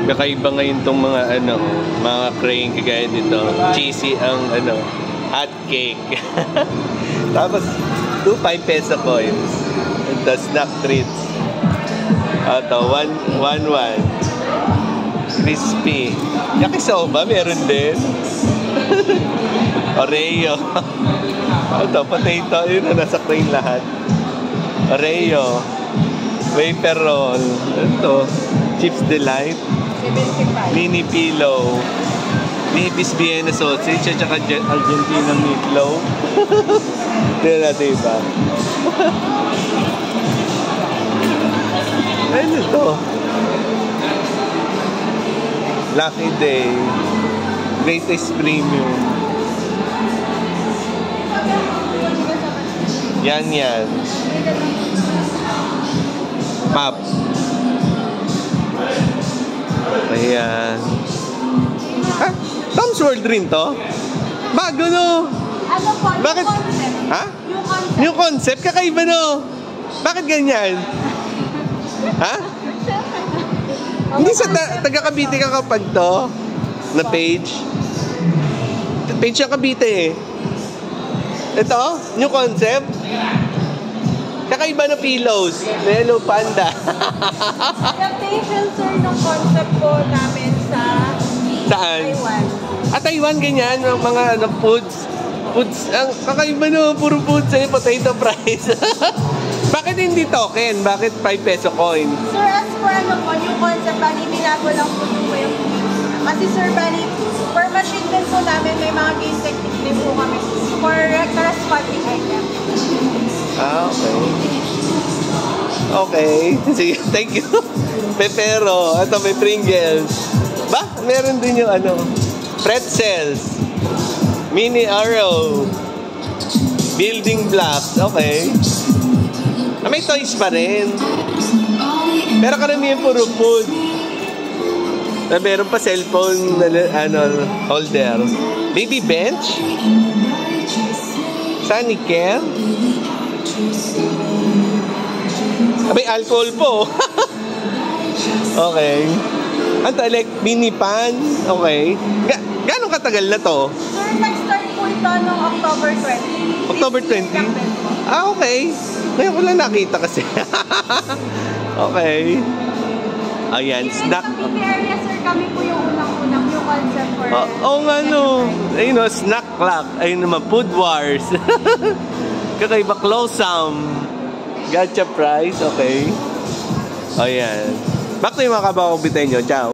Kakaiba ngayon tong mga mga crane kagaya dito. Cheesy ang hot cake. Tapos 2 5 peso coins. And the snack treats. Ito 1 crispy. Yakisoba meron din. Oreo. Ito potato, yun na nasa crane lahat. Oreo. Wafer roll. Ito Chips Delight. 75. Mini pillow. Nibis Vienna sausage at saka Argentina meatloaf. Tignan natin iba. Ano ito? Lucky Day. Greatest Premium. Yan. Pop. Ayan. Ha? Tom's World rin to? Bago no? Ano po? Bakit? New concept. Ha? New concept. New concept? Kakaiba no? Bakit ganyan? Ha? Hindi sa taga-Cavite ka kapag to? Na page? Page yung Cavite eh. Ito? New concept? Kakaiba na pillows. Hello Panda. Adaptation, sir, ng concept po namin sa Saan? Taiwan. Taiwan ganyan, mga foods. Foods, ang kakaiba no, puro foods eh, potato fries. Bakit hindi token? Bakit 5 peso coin? Sir, as for po, new concept, bali, binago lang po yung way of kasi sir, bali, per machine din po namin, may mga game technique din po kami for corresponding item. Okay. Okay. Sige, thank you. Pepero. Ito, may Pringles. Ba? Meron din yung pretzels. Mini Arrow. Building blocks. Okay. May toys pa rin. Pero karamihan puro food. Meron pa cellphone holder. Baby bench. Sunny Care. Abay, alcohol po. Okay. Ito, mini pan. Okay. Gano'ng katagal na to? Sir, nag-start po ito noong October 20. October 20? Okay. Ngayon ko lang nakita kasi. Okay. Ayan, snack. Sa PP area, sir, kami po yung unang-unang yung concept for... Oo nga no. Ayun o, snack clock. Ayun naman, food wars. Kakaiba, close Gacha price, okay. Ayan. Back to yung mga kabakong bitay nyo. Ciao.